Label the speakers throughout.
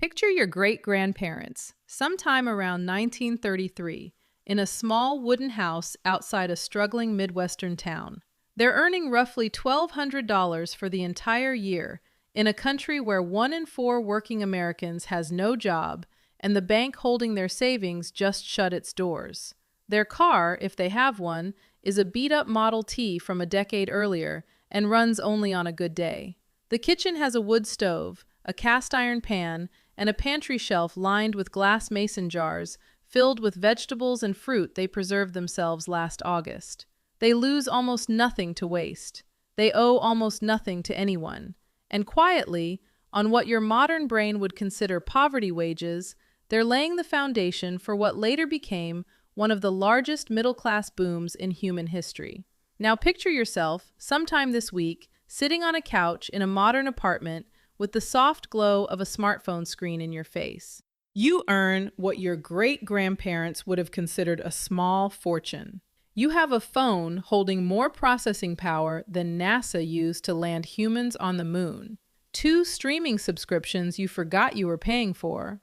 Speaker 1: Picture your great-grandparents, sometime around 1933, in a small wooden house outside a struggling Midwestern town. They're earning roughly $1,200 for the entire year in a country where 1 in 4 working Americans has no job and the bank holding their savings just shut its doors. Their car, if they have one, is a beat-up Model T from a decade earlier and runs only on a good day. The kitchen has a wood stove, a cast-iron pan, and a pantry shelf lined with glass mason jars filled with vegetables and fruit they preserved themselves last August. They lose almost nothing to waste. They owe almost nothing to anyone. And quietly, on what your modern brain would consider poverty wages, they're laying the foundation for what later became one of the largest middle-class booms in human history. Now picture yourself, sometime this week, sitting on a couch in a modern apartment with the soft glow of a smartphone screen in your face. You earn what your great-grandparents would have considered a small fortune. You have a phone holding more processing power than NASA used to land humans on the moon, 2 streaming subscriptions you forgot you were paying for,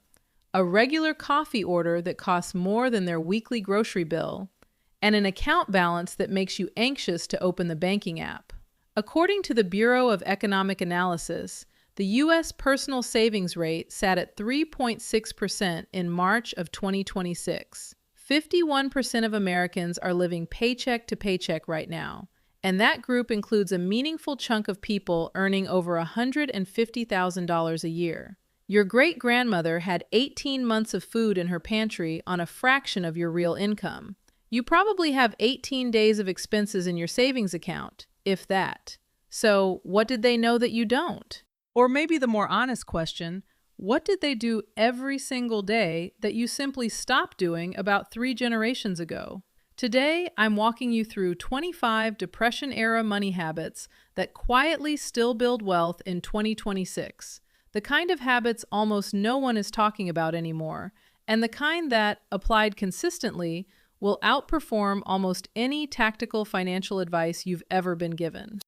Speaker 1: a regular coffee order that costs more than their weekly grocery bill, and an account balance that makes you anxious to open the banking app. According to the Bureau of Economic Analysis, the U.S. personal savings rate sat at 3.6% in March of 2026. 51% of Americans are living paycheck to paycheck right now, and that group includes a meaningful chunk of people earning over $150,000 a year. Your great-grandmother had 18 months of food in her pantry on a fraction of your real income. You probably have 18 days of expenses in your savings account, if that. So, what did they know that you don't? Or maybe the more honest question, what did they do every single day that you simply stopped doing about 3 generations ago? Today, I'm walking you through 25 Depression-era money habits that quietly still build wealth in 2026. The kind of habits almost no one is talking about anymore, and the kind that, applied consistently, will outperform almost any tactical financial advice you've ever been given.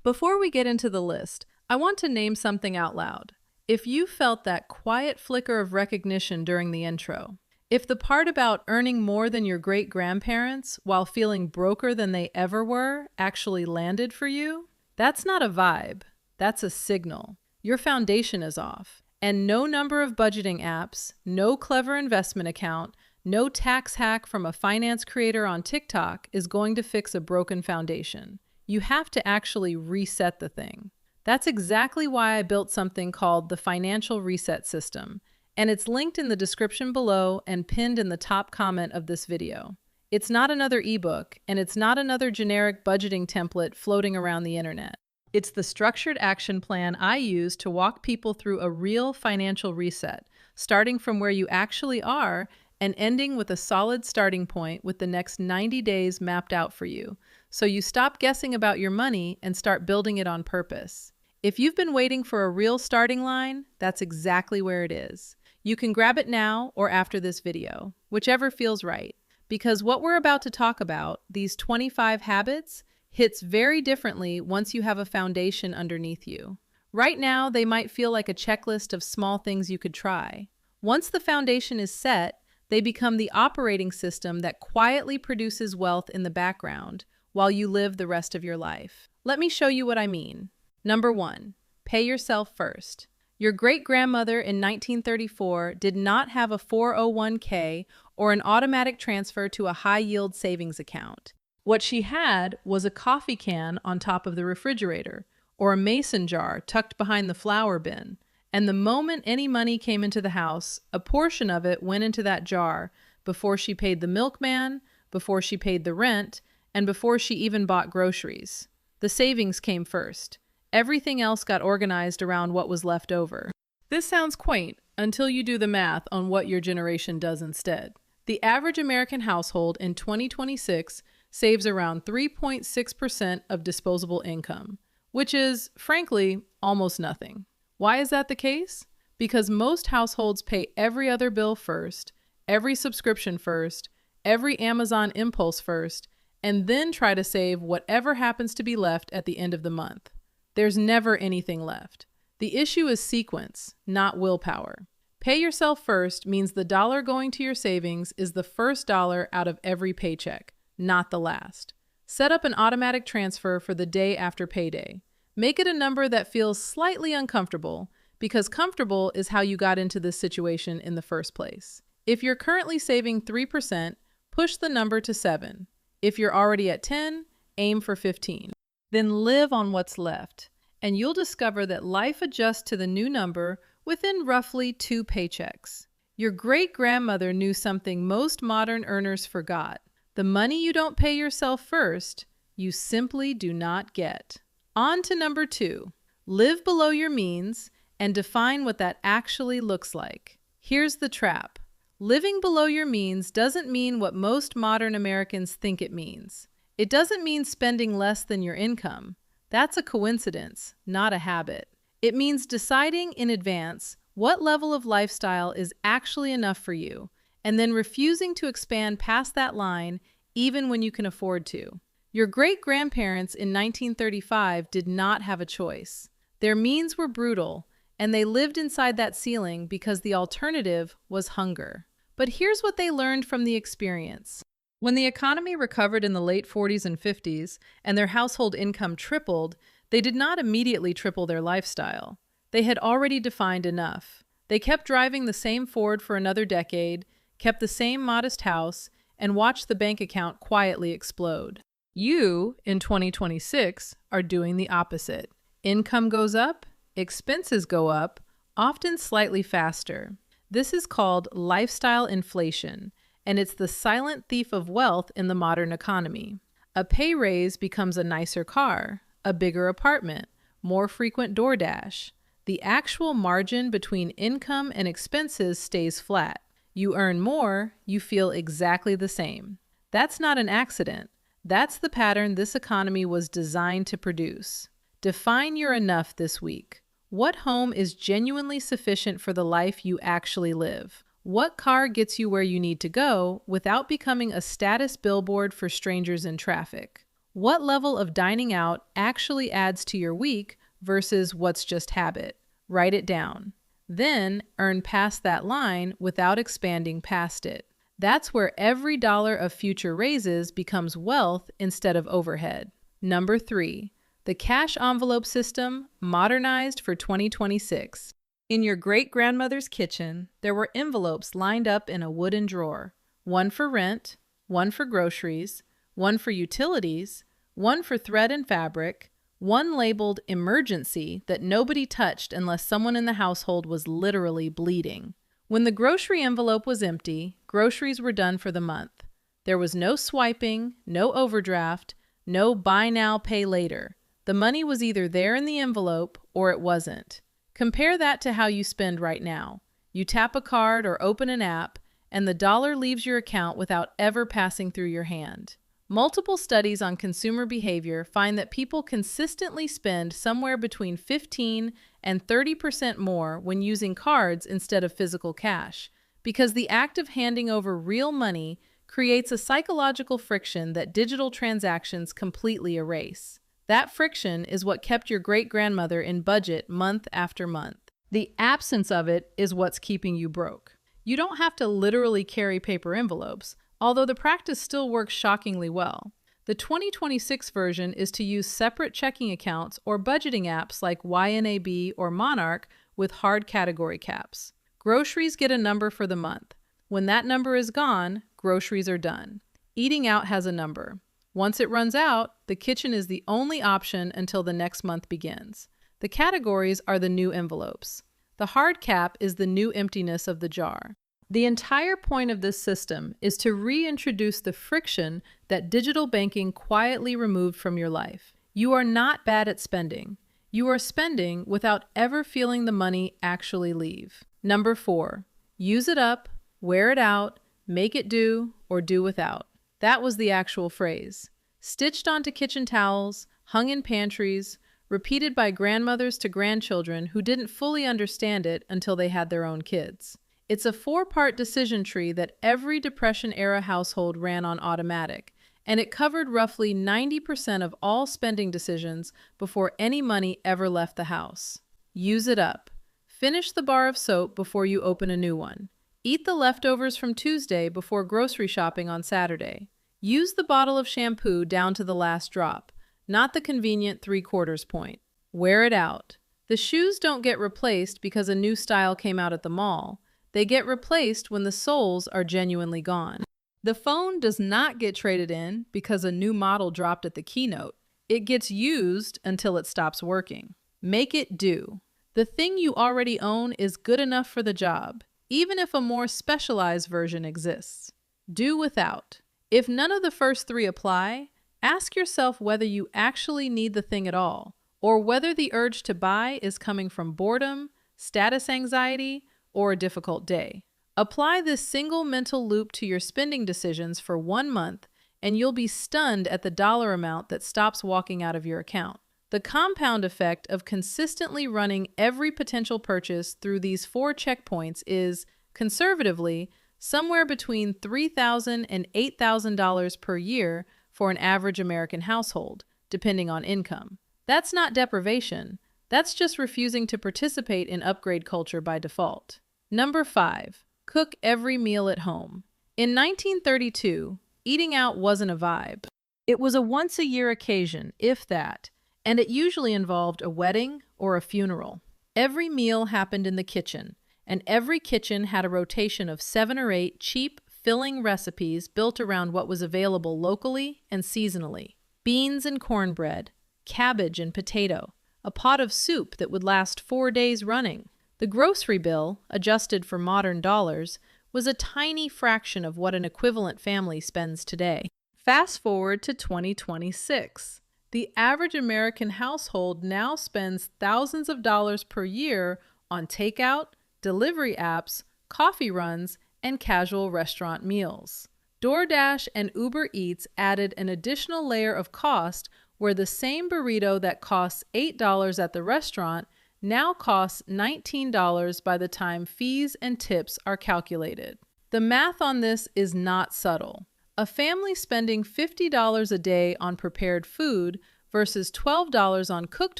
Speaker 1: Before we get into the list, I want to name something out loud. If you felt that quiet flicker of recognition during the intro, if the part about earning more than your great-grandparents while feeling broker than they ever were actually landed for you, that's not a vibe, that's a signal. Your foundation is off, and no number of budgeting apps, no clever investment account, no tax hack from a finance creator on TikTok is going to fix a broken foundation. You have to actually reset the thing. That's exactly why I built something called the Financial Reset System, and it's linked in the description below and pinned in the top comment of this video. It's not another ebook, and it's not another generic budgeting template floating around the internet. It's the structured action plan I use to walk people through a real financial reset, starting from where you actually are and ending with a solid starting point with the next 90 days mapped out for you, so you stop guessing about your money and start building it on purpose. If you've been waiting for a real starting line, that's exactly where it is. You can grab it now or after this video, whichever feels right, because what we're about to talk about, these 25 habits, hits very differently once you have a foundation underneath you. Right now, they might feel like a checklist of small things you could try. Once the foundation is set, they become the operating system that quietly produces wealth in the background while you live the rest of your life. Let me show you what I mean. Number 1, pay yourself first. Your great-grandmother in 1934 did not have a 401k or an automatic transfer to a high-yield savings account. What she had was a coffee can on top of the refrigerator, or a mason jar tucked behind the flour bin. And the moment any money came into the house, a portion of it went into that jar before she paid the milkman, before she paid the rent, and before she even bought groceries. The savings came first. Everything else got organized around what was left over. This sounds quaint until you do the math on what your generation does instead. The average American household in 2026 saves around 3.6% of disposable income, which is, frankly, almost nothing. Why is that the case? Because most households pay every other bill first, every subscription first, every Amazon impulse first, and then try to save whatever happens to be left at the end of the month. There's never anything left. The issue is sequence, not willpower. Pay yourself first means the dollar going to your savings is the first dollar out of every paycheck, not the last. Set up an automatic transfer for the day after payday. Make it a number that feels slightly uncomfortable, because comfortable is how you got into this situation in the first place. If you're currently saving 3%, push the number to 7. If you're already at 10, aim for 15. Then live on what's left, and you'll discover that life adjusts to the new number within roughly 2 paychecks. Your great-grandmother knew something most modern earners forgot. The money you don't pay yourself first, you simply do not get. On to number 2. Live below your means and define what that actually looks like. Here's the trap. Living below your means doesn't mean what most modern Americans think it means. It doesn't mean spending less than your income. That's a coincidence, not a habit. It means deciding in advance what level of lifestyle is actually enough for you, and then refusing to expand past that line even when you can afford to. Your great-grandparents in 1935 did not have a choice. Their means were brutal, and they lived inside that ceiling because the alternative was hunger. But here's what they learned from the experience. When the economy recovered in the late 40s and 50s, and their household income tripled, they did not immediately triple their lifestyle. They had already defined enough. They kept driving the same Ford for another decade, kept the same modest house, and watched the bank account quietly explode. You, in 2026, are doing the opposite. Income goes up, expenses go up, often slightly faster. This is called lifestyle inflation, and it's the silent thief of wealth in the modern economy. A pay raise becomes a nicer car, a bigger apartment, more frequent DoorDash. The actual margin between income and expenses stays flat. You earn more, you feel exactly the same. That's not an accident. That's the pattern this economy was designed to produce. Define your enough this week. What home is genuinely sufficient for the life you actually live? What car gets you where you need to go without becoming a status billboard for strangers in traffic? What level of dining out actually adds to your week versus what's just habit? Write it down. Then earn past that line without expanding past it. That's where every dollar of future raises becomes wealth instead of overhead. Number 3, the cash envelope system modernized for 2026. In your great-grandmother's kitchen, there were envelopes lined up in a wooden drawer. One for rent, one for groceries, one for utilities, one for thread and fabric, one labeled emergency that nobody touched unless someone in the household was literally bleeding. When the grocery envelope was empty, groceries were done for the month. There was no swiping, no overdraft, no buy now, pay later. The money was either there in the envelope or it wasn't. Compare that to how you spend right now. You tap a card or open an app, and the dollar leaves your account without ever passing through your hand. Multiple studies on consumer behavior find that people consistently spend somewhere between 15 and 30% more when using cards instead of physical cash, because the act of handing over real money creates a psychological friction that digital transactions completely erase. That friction is what kept your great-grandmother in budget month after month. The absence of it is what's keeping you broke. You don't have to literally carry paper envelopes, although the practice still works shockingly well. The 2026 version is to use separate checking accounts or budgeting apps like YNAB or Monarch with hard category caps. Groceries get a number for the month. When that number is gone, groceries are done. Eating out has a number. Once it runs out, the kitchen is the only option until the next month begins. The categories are the new envelopes. The hard cap is the new emptiness of the jar. The entire point of this system is to reintroduce the friction that digital banking quietly removed from your life. You are not bad at spending. You are spending without ever feeling the money actually leave. Number 4, use it up, wear it out, make it do, or do without. That was the actual phrase. Stitched onto kitchen towels, hung in pantries, repeated by grandmothers to grandchildren who didn't fully understand it until they had their own kids. It's a 4-part decision tree that every Depression-era household ran on automatic, and it covered roughly 90% of all spending decisions before any money ever left the house. Use it up. Finish the bar of soap before you open a new one. Eat the leftovers from Tuesday before grocery shopping on Saturday. Use the bottle of shampoo down to the last drop, not the convenient 3/4 point. Wear it out. The shoes don't get replaced because a new style came out at the mall. They get replaced when the soles are genuinely gone. The phone does not get traded in because a new model dropped at the keynote. It gets used until it stops working. Make it do. The thing you already own is good enough for the job, even if a more specialized version exists. Do without. If none of the first three apply, ask yourself whether you actually need the thing at all, or whether the urge to buy is coming from boredom, status anxiety, or a difficult day. Apply this single mental loop to your spending decisions for 1 month, and you'll be stunned at the dollar amount that stops walking out of your account. The compound effect of consistently running every potential purchase through these 4 checkpoints is, conservatively, somewhere between $3,000 and $8,000 per year for an average American household, depending on income. That's not deprivation. That's just refusing to participate in upgrade culture by default. Number 5. Cook every meal at home. In 1932, eating out wasn't a vibe. It was a once-a-year occasion, if that, and it usually involved a wedding or a funeral. Every meal happened in the kitchen, and every kitchen had a rotation of 7 or 8 cheap, filling recipes built around what was available locally and seasonally. Beans and cornbread, cabbage and potato, a pot of soup that would last 4 days running. The grocery bill, adjusted for modern dollars, was a tiny fraction of what an equivalent family spends today. Fast forward to 2026. The average American household now spends thousands of dollars per year on takeout, delivery apps, coffee runs, and casual restaurant meals. DoorDash and Uber Eats added an additional layer of cost where the same burrito that costs $8 at the restaurant now costs $19 by the time fees and tips are calculated. The math on this is not subtle. A family spending $50 a day on prepared food versus $12 on cooked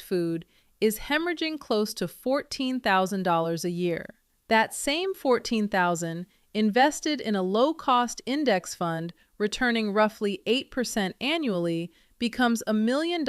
Speaker 1: food is hemorrhaging close to $14,000 a year. That same $14,000 invested in a low-cost index fund returning roughly 8% annually becomes $1 million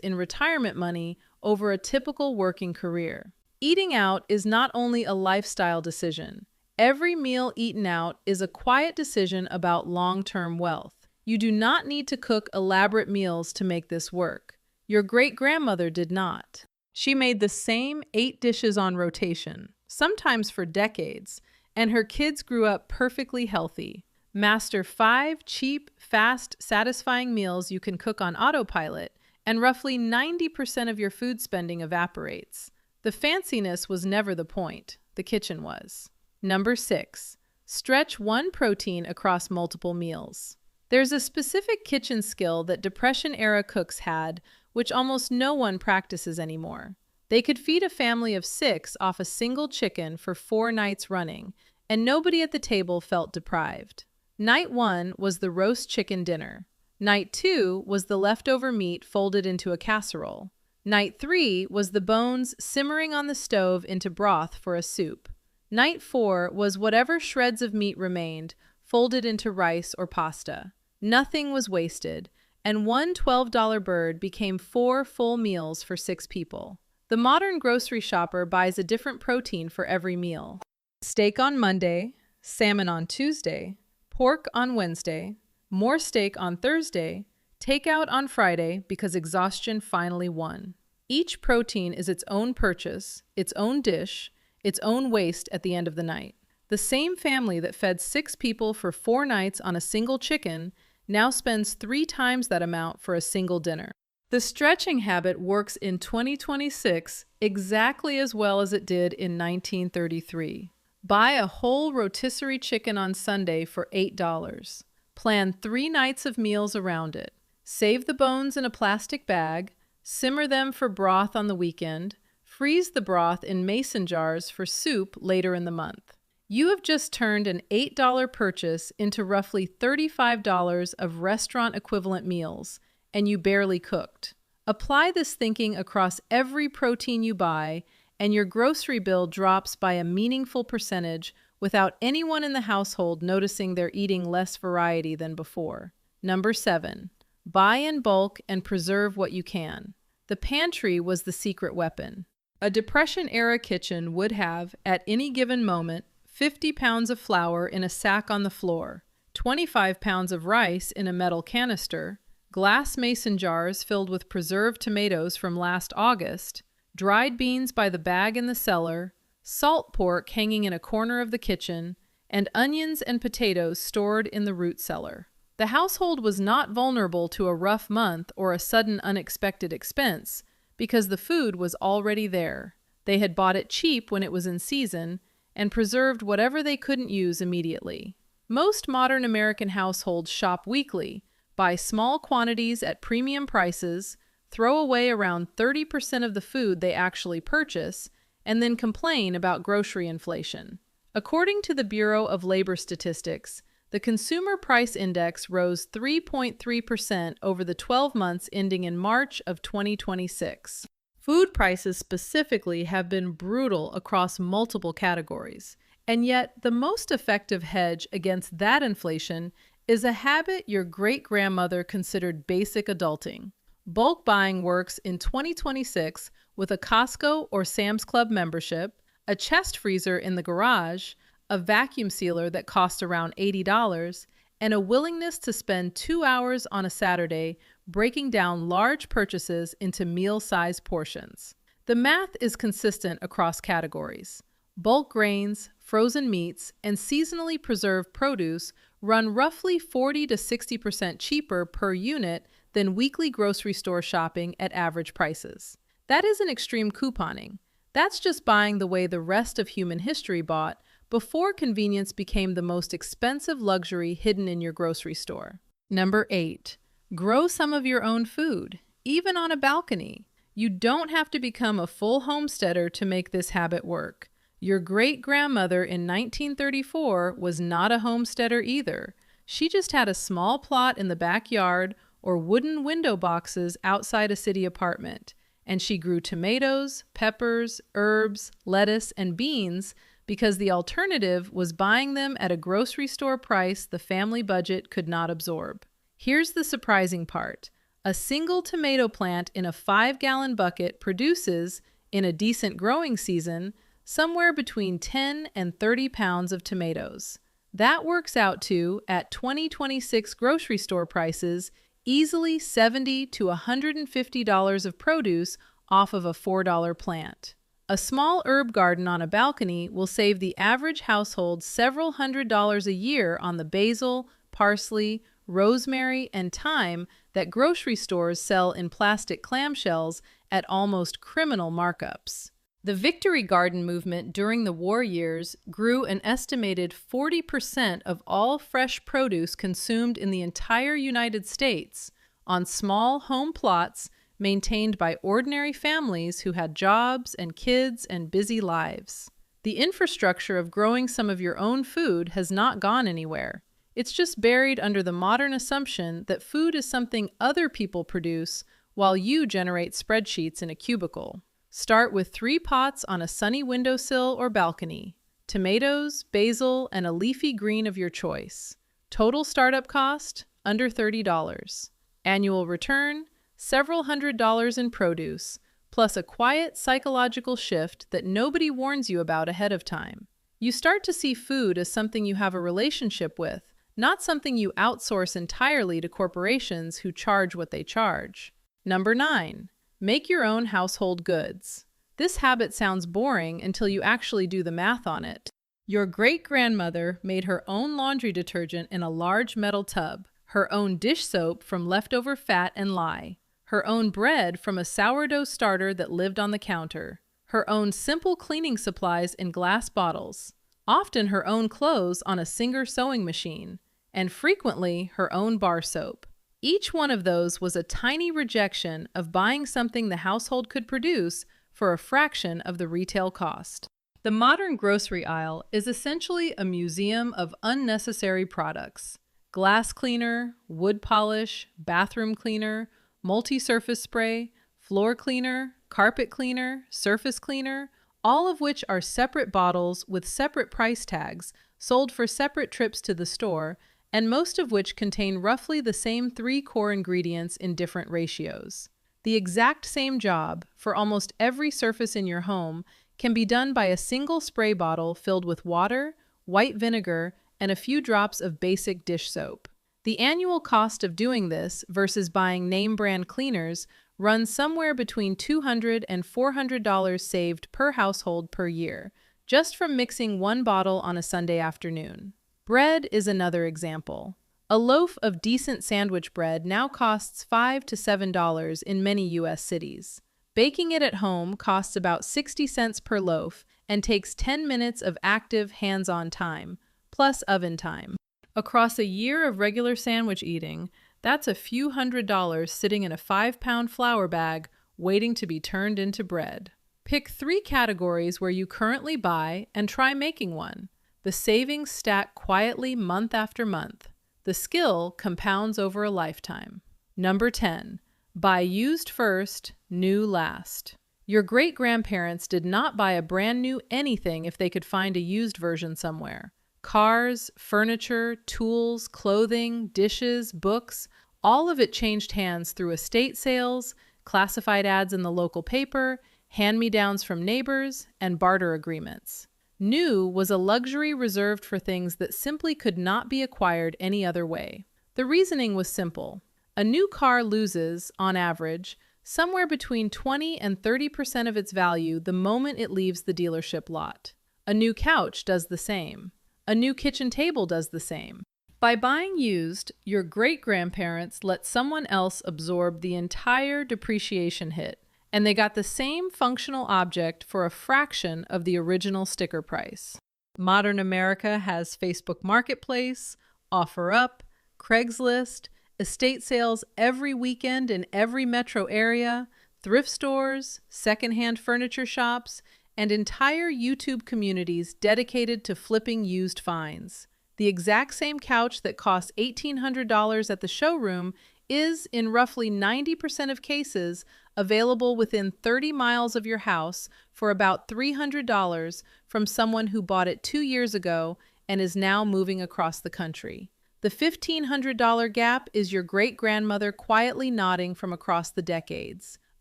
Speaker 1: in retirement money over a typical working career. Eating out is not only a lifestyle decision. Every meal eaten out is a quiet decision about long-term wealth. You do not need to cook elaborate meals to make this work. Your great-grandmother did not. She made the same 8 dishes on rotation, sometimes for decades, and her kids grew up perfectly healthy. Master 5 cheap, fast, satisfying meals you can cook on autopilot, and roughly 90% of your food spending evaporates. The fanciness was never the point. The kitchen was. Number 6. Stretch one protein across multiple meals. There's a specific kitchen skill that Depression-era cooks had, which almost no one practices anymore. They could feed a family of 6 off a single chicken for 4 nights running, and nobody at the table felt deprived. Night 1 was the roast chicken dinner. Night 2 was the leftover meat folded into a casserole. Night 3 was the bones simmering on the stove into broth for a soup. Night 4 was whatever shreds of meat remained, folded into rice or pasta. Nothing was wasted, and one $12 bird became 4 full meals for 6 people. The modern grocery shopper buys a different protein for every meal. Steak on Monday, salmon on Tuesday, pork on Wednesday, more steak on Thursday, takeout on Friday because exhaustion finally won. Each protein is its own purchase, its own dish, its own waste at the end of the night. The same family that fed 6 people for 4 nights on a single chicken now spends 3 times that amount for a single dinner. The stretching habit works in 2026 exactly as well as it did in 1933. Buy a whole rotisserie chicken on Sunday for $8. Plan 3 nights of meals around it. Save the bones in a plastic bag, simmer them for broth on the weekend, freeze the broth in mason jars for soup later in the month. You have just turned an $8 purchase into roughly $35 of restaurant equivalent meals, and you barely cooked. Apply this thinking across every protein you buy, and your grocery bill drops by a meaningful percentage without anyone in the household noticing they're eating less variety than before. Number 7. Buy in bulk and preserve what you can. The pantry was the secret weapon. A Depression-era kitchen would have, at any given moment, 50 pounds of flour in a sack on the floor, 25 pounds of rice in a metal canister, glass mason jars filled with preserved tomatoes from last August, dried beans by the bag in the cellar, salt pork hanging in a corner of the kitchen, and onions and potatoes stored in the root cellar. The household was not vulnerable to a rough month or a sudden unexpected expense because the food was already there. They had bought it cheap when it was in season and preserved whatever they couldn't use immediately. Most modern American households shop weekly, buy small quantities at premium prices, throw away around 30% of the food they actually purchase, and then complain about grocery inflation. According to the Bureau of Labor Statistics, the Consumer Price Index rose 3.3% over the 12 months ending in March of 2026. Food prices specifically have been brutal across multiple categories, and yet the most effective hedge against that inflation is a habit your great-grandmother considered basic adulting. Bulk buying works in 2026 with a Costco or Sam's Club membership, a chest freezer in the garage, a vacuum sealer that costs around $80, and a willingness to spend 2 hours on a Saturday breaking down large purchases into meal-sized portions. The math is consistent across categories. Bulk grains, frozen meats, and seasonally preserved produce run roughly 40 to 60% cheaper per unit than weekly grocery store shopping at average prices. That isn't extreme couponing. That's just buying the way the rest of human history bought before convenience became the most expensive luxury hidden in your grocery store. Number 8. Grow some of your own food, even on a balcony. You don't have to become a full homesteader to make this habit work. Your great-grandmother in 1934 was not a homesteader either. She just had a small plot in the backyard or wooden window boxes outside a city apartment, and she grew tomatoes, peppers, herbs, lettuce, and beans because the alternative was buying them at a grocery store price the family budget could not absorb. Here's the surprising part. A single tomato plant in a 5-gallon bucket produces, in a decent growing season, somewhere between 10 and 30 pounds of tomatoes. That works out to, at 2026 grocery store prices, easily $70 to $150 of produce off of a $4 plant. A small herb garden on a balcony will save the average household several $100s a year on the basil, parsley, rosemary, and thyme that grocery stores sell in plastic clamshells at almost criminal markups. The Victory Garden movement during the war years grew an estimated 40% of all fresh produce consumed in the entire United States on small home plots maintained by ordinary families who had jobs and kids and busy lives. The infrastructure of growing some of your own food has not gone anywhere. It's just buried under the modern assumption that food is something other people produce while you generate spreadsheets in a cubicle. Start with 3 pots on a sunny windowsill or balcony, tomatoes, basil, and a leafy green of your choice. Total startup cost, under $30. Annual return, several $100s in produce, plus a quiet psychological shift that nobody warns you about ahead of time. You start to see food as something you have a relationship with, not something you outsource entirely to corporations who charge what they charge. Number 9. Make your own household goods. This habit sounds boring until you actually do the math on it. Your great-grandmother made her own laundry detergent in a large metal tub, her own dish soap from leftover fat and lye, her own bread from a sourdough starter that lived on the counter, her own simple cleaning supplies in glass bottles, often her own clothes on a Singer sewing machine, and frequently her own bar soap. Each one of those was a tiny rejection of buying something the household could produce for a fraction of the retail cost. The modern grocery aisle is essentially a museum of unnecessary products. Glass cleaner, wood polish, bathroom cleaner, multi-surface spray, floor cleaner, carpet cleaner, surface cleaner, all of which are separate bottles with separate price tags, sold for separate trips to the store, and most of which contain roughly the same 3 core ingredients in different ratios. The exact same job, for almost every surface in your home, can be done by a single spray bottle filled with water, white vinegar, and a few drops of basic dish soap. The annual cost of doing this versus buying name brand cleaners runs somewhere between $200 and $400 saved per household per year, just from mixing one bottle on a Sunday afternoon. Bread is another example. A loaf of decent sandwich bread now costs $5 to $7 in many U.S. cities. Baking it at home costs about 60 cents per loaf and takes 10 minutes of active hands-on time, plus oven time. Across a year of regular sandwich eating, that's a few $100s sitting in a 5-pound flour bag waiting to be turned into bread. Pick 3 categories where you currently buy and try making one. The savings stack quietly month after month. The skill compounds over a lifetime. Number 10. Buy used first, new last. Your great-grandparents did not buy a brand new anything if they could find a used version somewhere. Cars, furniture, tools, clothing, dishes, books, all of it changed hands through estate sales, classified ads in the local paper, hand-me-downs from neighbors, and barter agreements. New was a luxury reserved for things that simply could not be acquired any other way. The reasoning was simple. A new car loses, on average, somewhere between 20 and 30% of its value the moment it leaves the dealership lot. A new couch does the same. A new kitchen table does the same. By buying used, your great-grandparents let someone else absorb the entire depreciation hit, and they got the same functional object for a fraction of the original sticker price. Modern America has Facebook Marketplace, OfferUp, Craigslist, estate sales every weekend in every metro area, thrift stores, secondhand furniture shops, and entire YouTube communities dedicated to flipping used finds. The exact same couch that costs $1,800 at the showroom is, in roughly 90% of cases, available within 30 miles of your house for about $300 from someone who bought it 2 years ago and is now moving across the country. The $1,500 gap is your great-grandmother quietly nodding from across the decades.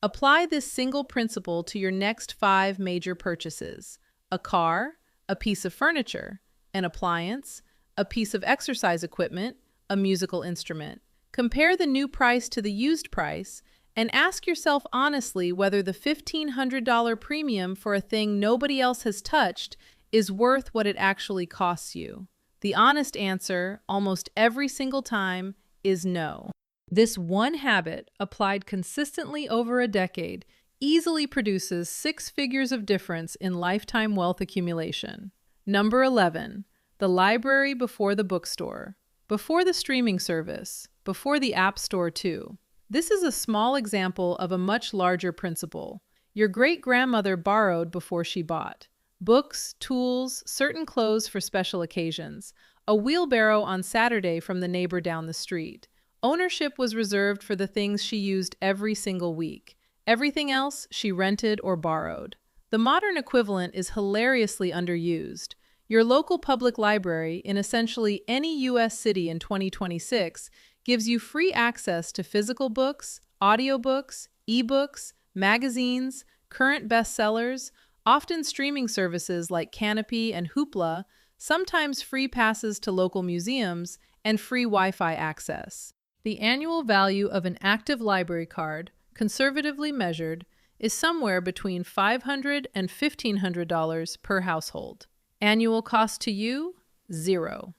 Speaker 1: Apply this single principle to your next 5 major purchases: a car, a piece of furniture, an appliance, a piece of exercise equipment, a musical instrument. Compare the new price to the used price and ask yourself honestly whether the $1,500 premium for a thing nobody else has touched is worth what it actually costs you. The honest answer, almost every single time, is no. This one habit, applied consistently over a decade, easily produces 6 figures of difference in lifetime wealth accumulation. Number 11. The library before the bookstore. Before the streaming service. Before the app store too. This is a small example of a much larger principle. Your great-grandmother borrowed before she bought. Books, tools, certain clothes for special occasions, a wheelbarrow on Saturday from the neighbor down the street. Ownership was reserved for the things she used every single week. Everything else she rented or borrowed. The modern equivalent is hilariously underused. Your local public library in essentially any U.S. city in 2026 gives you free access to physical books, audiobooks, ebooks, magazines, current bestsellers, often streaming services like Canopy and Hoopla, sometimes free passes to local museums, and free Wi-Fi access. The annual value of an active library card, conservatively measured, is somewhere between $500 and $1,500 per household. Annual cost to you? $0.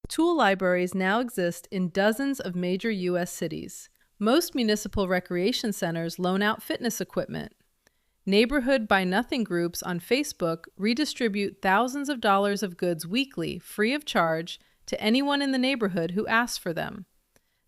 Speaker 1: Tool libraries now exist in dozens of major U.S. cities. Most municipal recreation centers loan out fitness equipment. Neighborhood Buy Nothing groups on Facebook redistribute thousands of dollars of goods weekly, free of charge, to anyone in the neighborhood who asks for them.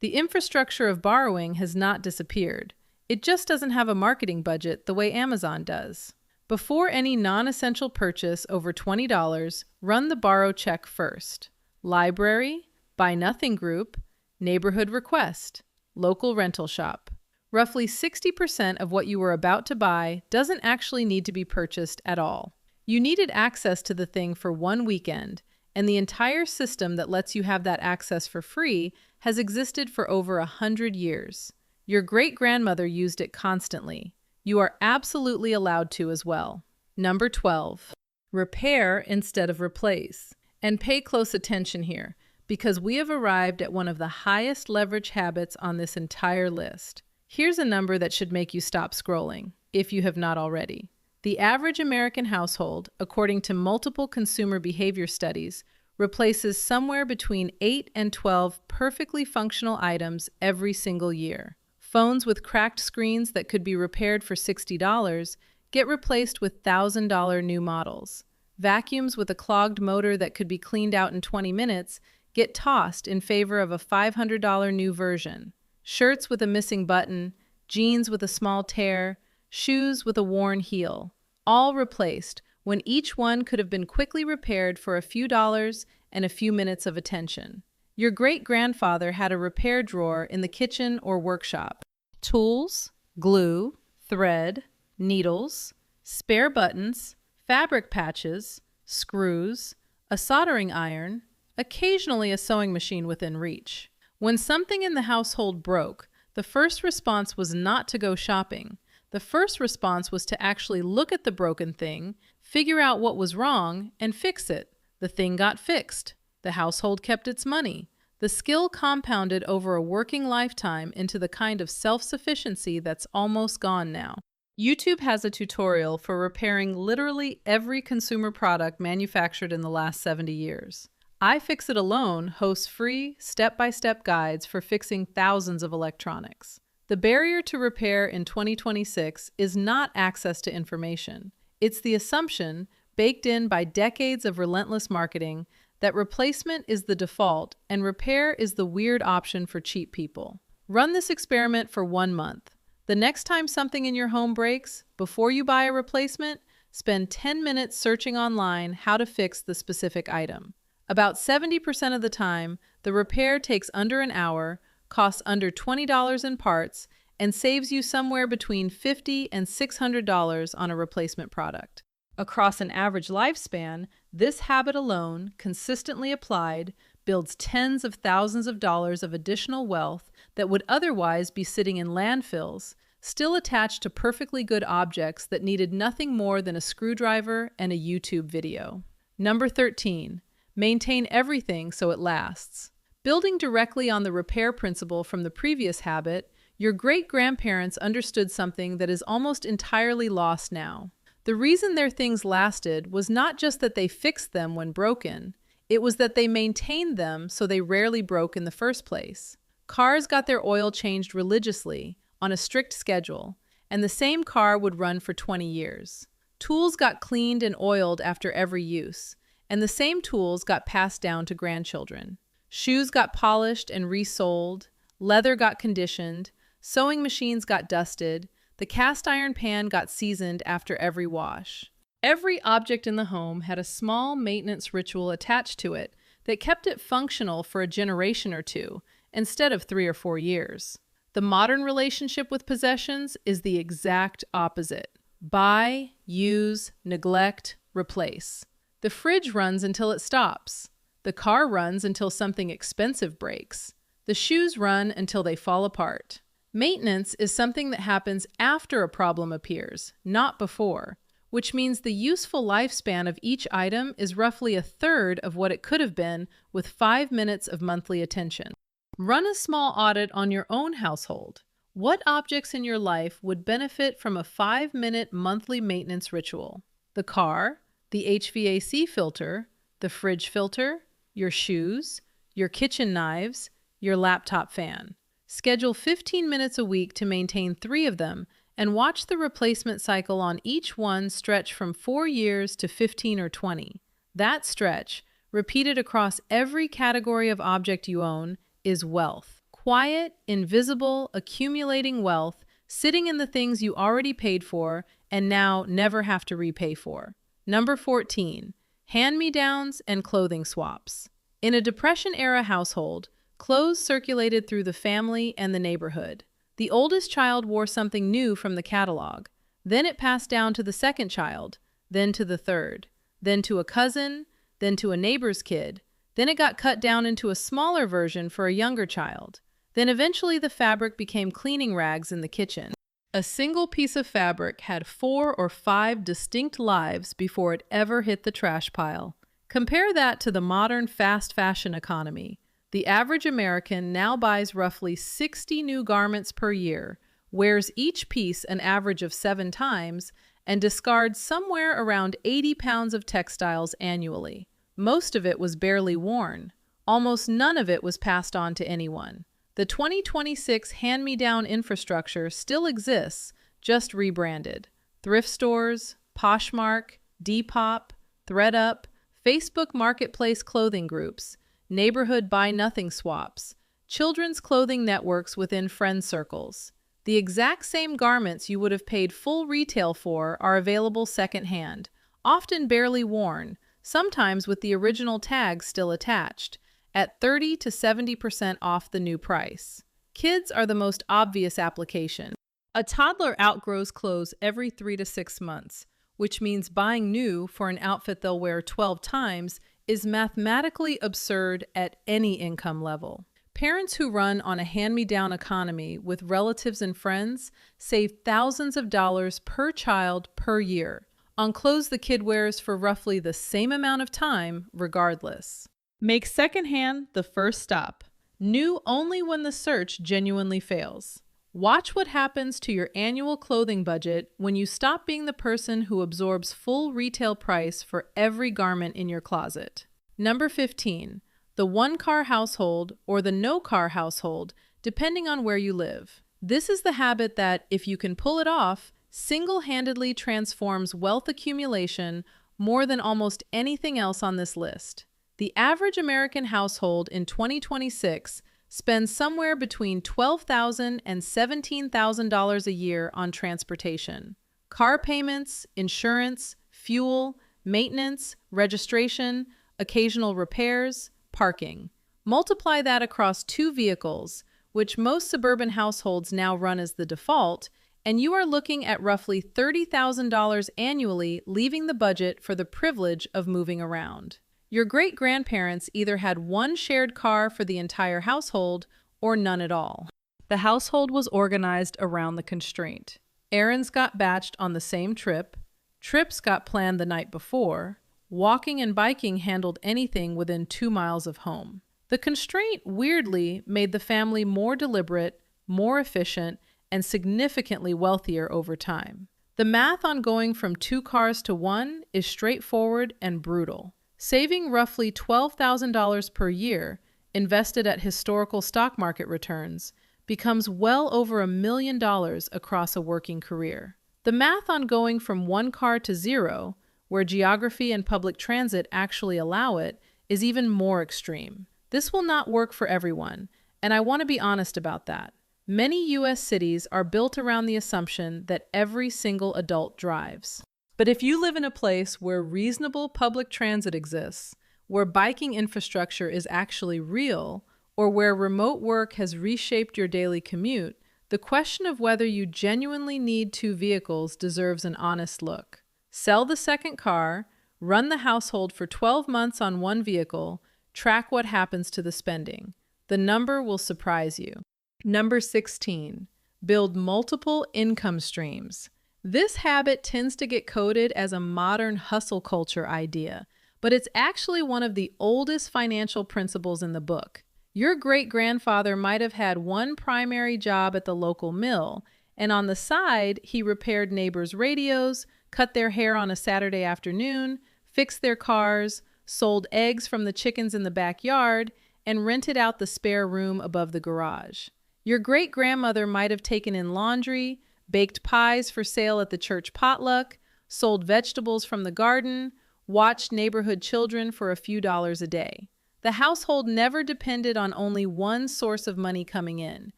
Speaker 1: The infrastructure of borrowing has not disappeared. It just doesn't have a marketing budget the way Amazon does. Before any non-essential purchase over $20, run the borrow check first. Library, Buy Nothing group, neighborhood request, local rental shop. Roughly 60% of what you were about to buy doesn't actually need to be purchased at all. You needed access to the thing for one weekend, and the entire system that lets you have that access for free has existed for over 100 years. Your great-grandmother used it constantly. You are absolutely allowed to as well. Number 12. Repair instead of replace. And pay close attention here, because we have arrived at one of the highest leverage habits on this entire list. Here's a number that should make you stop scrolling, if you have not already. The average American household, according to multiple consumer behavior studies, replaces somewhere between 8 and 12 perfectly functional items every single year. Phones with cracked screens that could be repaired for $60 get replaced with $1,000 new models. Vacuums with a clogged motor that could be cleaned out in 20 minutes get tossed in favor of a $500 new version. Shirts with a missing button, jeans with a small tear, shoes with a worn heel, all replaced when each one could have been quickly repaired for a few dollars and a few minutes of attention. Your great-grandfather had a repair drawer in the kitchen or workshop. Tools, glue, thread, needles, spare buttons, fabric patches, screws, a soldering iron, occasionally a sewing machine within reach. When something in the household broke, the first response was not to go shopping. The first response was to actually look at the broken thing, figure out what was wrong, and fix it. The thing got fixed. The household kept its money. The skill compounded over a working lifetime into the kind of self-sufficiency that's almost gone now. YouTube has a tutorial for repairing literally every consumer product manufactured in the last 70 years. iFixit alone hosts free, step-by-step guides for fixing thousands of electronics. The barrier to repair in 2026 is not access to information. It's the assumption, baked in by decades of relentless marketing, that replacement is the default and repair is the weird option for cheap people. Run this experiment for 1 month. The next time something in your home breaks, before you buy a replacement, spend 10 minutes searching online how to fix the specific item. About 70% of the time, the repair takes under an hour, costs under $20 in parts, and saves you somewhere between $50 and $600 on a replacement product. Across an average lifespan, this habit alone, consistently applied, builds tens of thousands of dollars of additional wealth that would otherwise be sitting in landfills, still attached to perfectly good objects that needed nothing more than a screwdriver and a YouTube video. Number 13. Maintain everything so it lasts. Building directly on the repair principle from the previous habit, your great-grandparents understood something that is almost entirely lost now. The reason their things lasted was not just that they fixed them when broken, it was that they maintained them so they rarely broke in the first place. Cars got their oil changed religiously, on a strict schedule, and the same car would run for 20 years. Tools got cleaned and oiled after every use, and the same tools got passed down to grandchildren. Shoes got polished and resoled, leather got conditioned, sewing machines got dusted, the cast iron pan got seasoned after every wash. Every object in the home had a small maintenance ritual attached to it that kept it functional for a generation or two, instead of 3 or 4 years. The modern relationship with possessions is the exact opposite. Buy, use, neglect, replace. The fridge runs until it stops. The car runs until something expensive breaks. The shoes run until they fall apart. Maintenance is something that happens after a problem appears, not before, which means the useful lifespan of each item is roughly a third of what it could have been with 5 minutes of monthly attention. Run a small audit on your own household. What objects in your life would benefit from a 5-minute monthly maintenance ritual? The car, the HVAC filter, the fridge filter, your shoes, your kitchen knives, your laptop fan. Schedule 15 minutes a week to maintain 3 of them and watch the replacement cycle on each one stretch from 4 years to 15 or 20. That stretch, repeated across every category of object you own, is wealth. Quiet, invisible, accumulating wealth sitting in the things you already paid for and now never have to repay for. Number 14. Hand-me-downs and clothing swaps. In a Depression-era household, clothes circulated through the family and the neighborhood. The oldest child wore something new from the catalog. Then it passed down to the second child, then to the third, then to a cousin, then to a neighbor's kid. Then it got cut down into a smaller version for a younger child. Then eventually the fabric became cleaning rags in the kitchen. A single piece of fabric had 4 or 5 distinct lives before it ever hit the trash pile. Compare that to the modern fast fashion economy. The average American now buys roughly 60 new garments per year, wears each piece an average of 7 times, and discards somewhere around 80 pounds of textiles annually. Most of it was barely worn. Almost none of it was passed on to anyone. The 2026 hand-me-down infrastructure still exists, just rebranded. Thrift stores, Poshmark, Depop, ThredUp, Facebook Marketplace clothing groups, neighborhood buy-nothing swaps, children's clothing networks within friend circles. The exact same garments you would have paid full retail for are available secondhand, often barely worn, sometimes with the original tag still attached, at 30 to 70% off the new price. Kids are the most obvious application. A toddler outgrows clothes every 3 to 6 months, which means buying new for an outfit they'll wear 12 times is mathematically absurd at any income level. Parents who run on a hand-me-down economy with relatives and friends save thousands of dollars per child per year on clothes the kid wears for roughly the same amount of time regardless. Make secondhand the first stop. New only when the search genuinely fails. Watch what happens to your annual clothing budget when you stop being the person who absorbs full retail price for every garment in your closet. Number 15. The one-car household or the no-car household, depending on where you live. This is the habit that, if you can pull it off, single-handedly transforms wealth accumulation more than almost anything else on this list. The average American household in 2026 spends somewhere between $12,000 and $17,000 a year on transportation. Car payments, insurance, fuel, maintenance, registration, occasional repairs, parking. Multiply that across 2 vehicles, which most suburban households now run as the default, and you are looking at roughly $30,000 annually leaving the budget for the privilege of moving around. Your great-grandparents either had one shared car for the entire household or none at all. The household was organized around the constraint. Errands got batched on the same trip, trips got planned the night before, walking and biking handled anything within 2 miles of home. The constraint, weirdly, made the family more deliberate, more efficient, and significantly wealthier over time. The math on going from 2 cars to 1 is straightforward and brutal. Saving roughly $12,000 per year, invested at historical stock market returns, becomes well over $1 million across a working career. The math on going from 1 car to 0, where geography and public transit actually allow it, is even more extreme. This will not work for everyone, and I want to be honest about that. Many U.S. cities are built around the assumption that every single adult drives. But if you live in a place where reasonable public transit exists, where biking infrastructure is actually real, or where remote work has reshaped your daily commute, the question of whether you genuinely need 2 vehicles deserves an honest look. Sell the second car, run the household for 12 months on 1 vehicle, track what happens to the spending. The number will surprise you. Number 16. Build multiple income streams. This habit tends to get coded as a modern hustle culture idea, but it's actually one of the oldest financial principles in the book. Your great-grandfather might have had one primary job at the local mill, and on the side, he repaired neighbors' radios, cut their hair on a Saturday afternoon, fixed their cars, sold eggs from the chickens in the backyard, and rented out the spare room above the garage. Your great-grandmother might have taken in laundry, baked pies for sale at the church potluck, sold vegetables from the garden, watched neighborhood children for a few dollars a day. The household never depended on only one source of money coming in,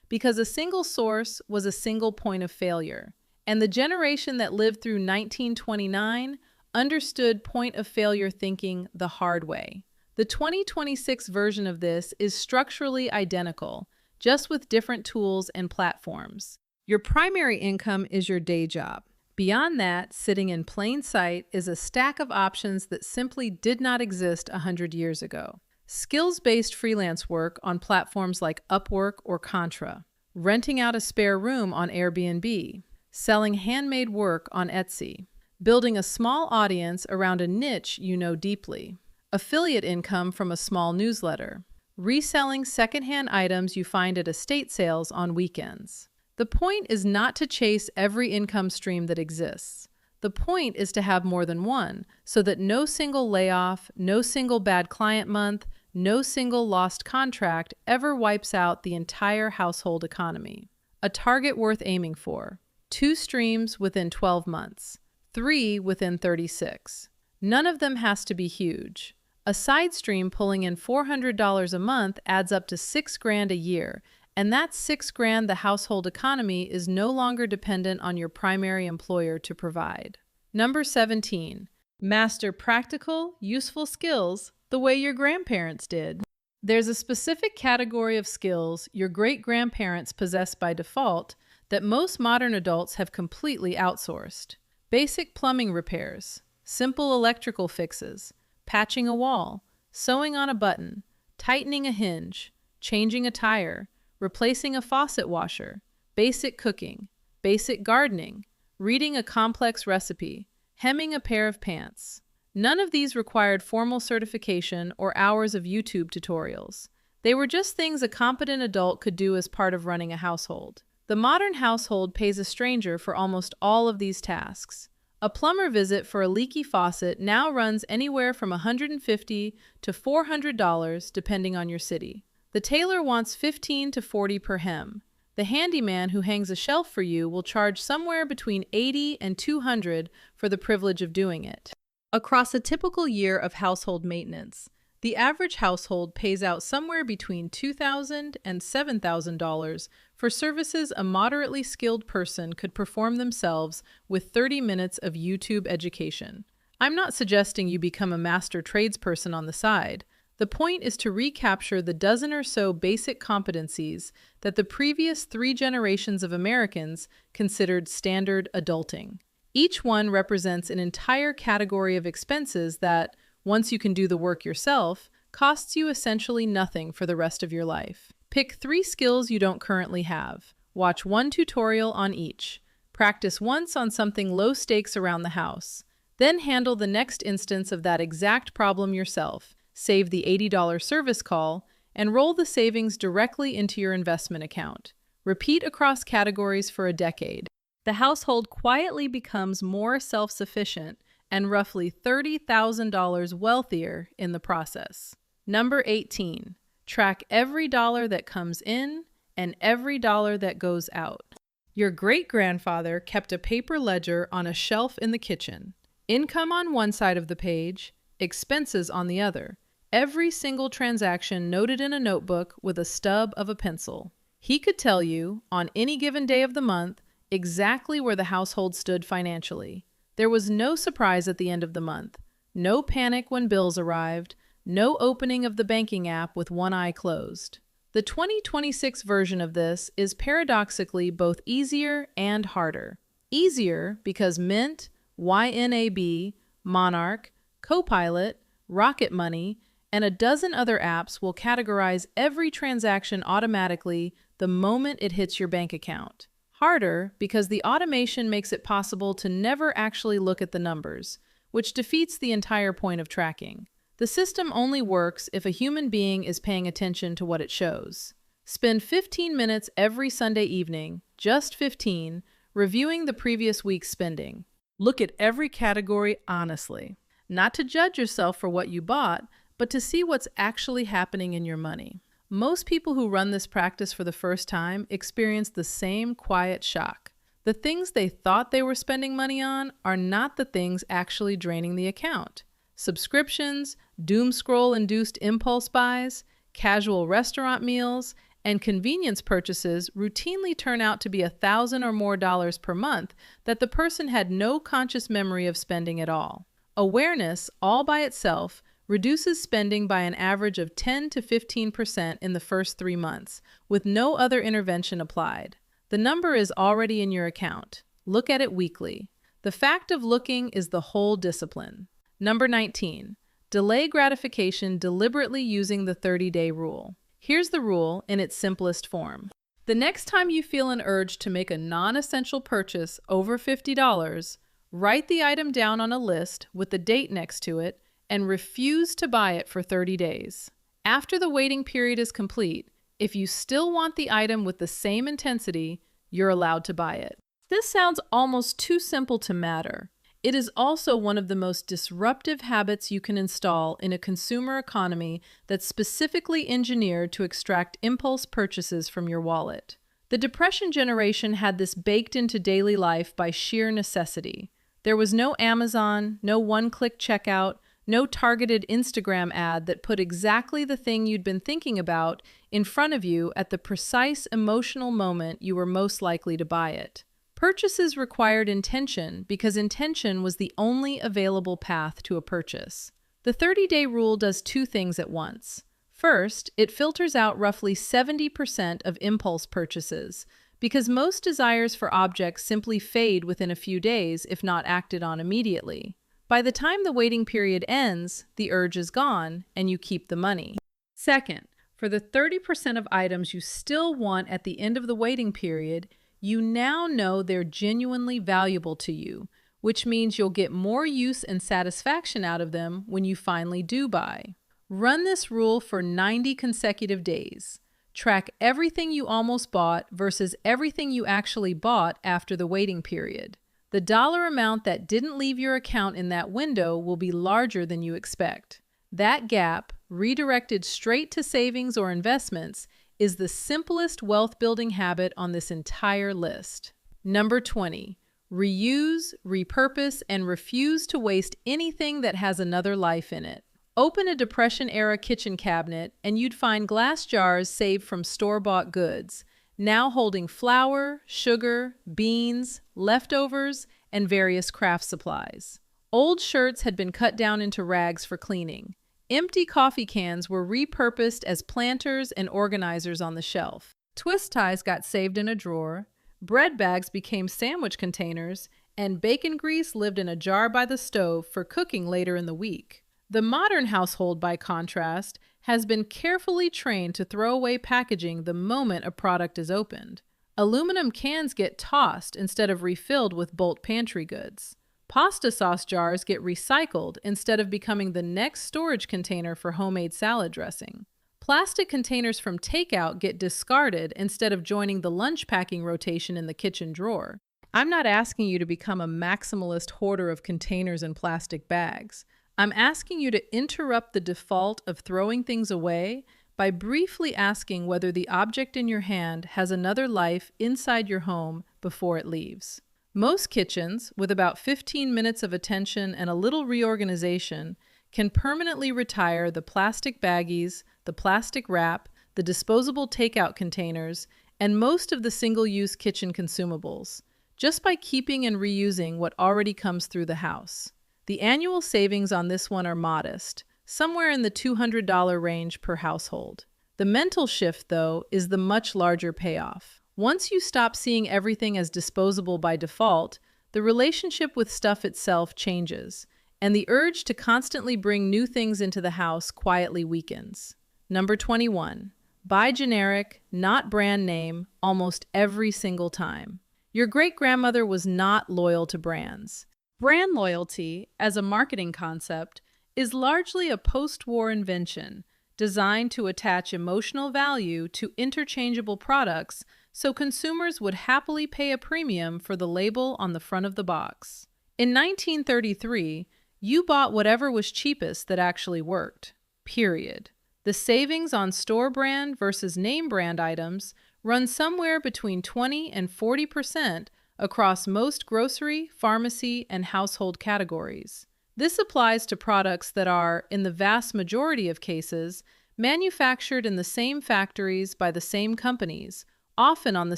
Speaker 1: because a single source was a single point of failure. And the generation that lived through 1929 understood point of failure thinking the hard way. The 2026 version of this is structurally identical, just with different tools and platforms. Your primary income is your day job. Beyond that, sitting in plain sight is a stack of options that simply did not exist 100 years ago. Skills-based freelance work on platforms like Upwork or Contra, renting out a spare room on Airbnb, selling handmade work on Etsy, building a small audience around a niche you know deeply, affiliate income from a small newsletter, reselling secondhand items you find at estate sales on weekends. The point is not to chase every income stream that exists. The point is to have more than one, so that no single layoff, no single bad client month, no single lost contract ever wipes out the entire household economy. A target worth aiming for: 2 streams within 12 months, 3 within 36. None of them has to be huge. A side stream pulling in $400 a month adds up to $6,000 a year, and that's $6,000 the household economy is no longer dependent on your primary employer to provide. Number 17. Master practical, useful skills the way your grandparents did. There's a specific category of skills your great-grandparents possessed by default that most modern adults have completely outsourced. Basic plumbing repairs, simple electrical fixes, patching a wall, sewing on a button, tightening a hinge, changing a tire, replacing a faucet washer, basic cooking, basic gardening, reading a complex recipe, hemming a pair of pants. None of these required formal certification or hours of YouTube tutorials. They were just things a competent adult could do as part of running a household. The modern household pays a stranger for almost all of these tasks. A plumber visit for a leaky faucet now runs anywhere from $150 to $400 depending on your city. The tailor wants $15 to $40 per hem. The handyman who hangs a shelf for you will charge somewhere between $80 and $200 for the privilege of doing it. Across a typical year of household maintenance, the average household pays out somewhere between $2,000 and $7,000 for services a moderately skilled person could perform themselves with 30 minutes of YouTube education. I'm not suggesting you become a master tradesperson on the side. The point is to recapture the dozen or so basic competencies that the previous 3 generations of Americans considered standard adulting. Each one represents an entire category of expenses that, once you can do the work yourself, costs you essentially nothing for the rest of your life. Pick 3 skills you don't currently have. Watch 1 tutorial on each. Practice once on something low stakes around the house. Then handle the next instance of that exact problem yourself. Save the $80 service call, and roll the savings directly into your investment account. Repeat across categories for a decade. The household quietly becomes more self-sufficient and roughly $30,000 wealthier in the process. Number 18. Track every dollar that comes in and every dollar that goes out. Your great-grandfather kept a paper ledger on a shelf in the kitchen. Income on one side of the page, expenses on the other. Every single transaction noted in a notebook with a stub of a pencil. He could tell you, on any given day of the month, exactly where the household stood financially. There was no surprise at the end of the month, no panic when bills arrived, no opening of the banking app with one eye closed. The 2026 version of this is paradoxically both easier and harder. Easier because Mint, YNAB, Monarch, Copilot, Rocket Money, and a dozen other apps will categorize every transaction automatically the moment it hits your bank account. Harder because the automation makes it possible to never actually look at the numbers, which defeats the entire point of tracking. The system only works if a human being is paying attention to what it shows. Spend 15 minutes every Sunday evening, just 15, reviewing the previous week's spending. Look at every category honestly, not to judge yourself for what you bought, but to see what's actually happening in your money. Most people who run this practice for the first time experience the same quiet shock. The things they thought they were spending money on are not the things actually draining the account. Subscriptions, doom scroll-induced impulse buys, casual restaurant meals, and convenience purchases routinely turn out to be $1,000 or more per month that the person had no conscious memory of spending at all. Awareness, all by itself, reduces spending by an average of 10 to 15% in the first 3 months, with no other intervention applied. The number is already in your account. Look at it weekly. The fact of looking is the whole discipline. Number 19. Delay gratification deliberately using the 30-day rule. Here's the rule in its simplest form. The next time you feel an urge to make a non-essential purchase over $50, write the item down on a list with the date next to it and refuse to buy it for 30 days. After the waiting period is complete, if you still want the item with the same intensity, you're allowed to buy it. This sounds almost too simple to matter. It is also one of the most disruptive habits you can install in a consumer economy that's specifically engineered to extract impulse purchases from your wallet. The Depression generation had this baked into daily life by sheer necessity. There was no Amazon, no one-click checkout, no targeted Instagram ad that put exactly the thing you'd been thinking about in front of you at the precise emotional moment you were most likely to buy it. Purchases required intention because intention was the only available path to a purchase. The 30-day rule does two things at once. First, it filters out roughly 70% of impulse purchases because most desires for objects simply fade within a few days if not acted on immediately. By the time the waiting period ends, the urge is gone and you keep the money. Second, for the 30% of items you still want at the end of the waiting period, you now know they're genuinely valuable to you, which means you'll get more use and satisfaction out of them when you finally do buy. Run this rule for 90 consecutive days. Track everything you almost bought versus everything you actually bought after the waiting period. The dollar amount that didn't leave your account in that window will be larger than you expect. That gap, redirected straight to savings or investments, is the simplest wealth-building habit on this entire list. Number 20. Reuse, repurpose, and refuse to waste anything that has another life in it. Open a Depression-era kitchen cabinet and you'd find glass jars saved from store-bought goods, now holding flour, sugar, beans, leftovers, and various craft supplies. Old shirts had been cut down into rags for cleaning. Empty coffee cans were repurposed as planters and organizers on the shelf. Twist ties got saved in a drawer, bread bags became sandwich containers, and bacon grease lived in a jar by the stove for cooking later in the week. The modern household, by contrast, has been carefully trained to throw away packaging the moment a product is opened. Aluminum cans get tossed instead of refilled with bulk pantry goods. Pasta sauce jars get recycled instead of becoming the next storage container for homemade salad dressing. Plastic containers from takeout get discarded instead of joining the lunch packing rotation in the kitchen drawer. I'm not asking you to become a maximalist hoarder of containers and plastic bags. I'm asking you to interrupt the default of throwing things away by briefly asking whether the object in your hand has another life inside your home before it leaves. Most kitchens, with about 15 minutes of attention and a little reorganization, can permanently retire the plastic baggies, the plastic wrap, the disposable takeout containers, and most of the single-use kitchen consumables, just by keeping and reusing what already comes through the house. The annual savings on this one are modest, somewhere in the $200 range per household. The mental shift, though, is the much larger payoff. Once you stop seeing everything as disposable by default, the relationship with stuff itself changes, and the urge to constantly bring new things into the house quietly weakens. Number 21. Buy generic, not brand name, almost every single time. Your great-grandmother was not loyal to brands. Brand loyalty, as a marketing concept, is largely a post-war invention designed to attach emotional value to interchangeable products so consumers would happily pay a premium for the label on the front of the box. In 1933, you bought whatever was cheapest that actually worked, period. The savings on store brand versus name brand items run somewhere between 20 and 40% across most grocery, pharmacy, and household categories. This applies to products that are, in the vast majority of cases, manufactured in the same factories by the same companies, often on the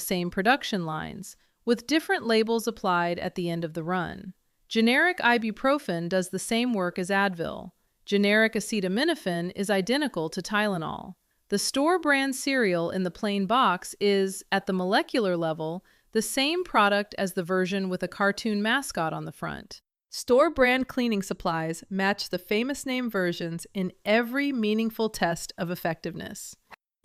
Speaker 1: same production lines, with different labels applied at the end of the run. Generic ibuprofen does the same work as Advil. Generic acetaminophen is identical to Tylenol. The store brand cereal in the plain box is, at the molecular level, the same product as the version with a cartoon mascot on the front. Store brand cleaning supplies match the famous name versions in every meaningful test of effectiveness.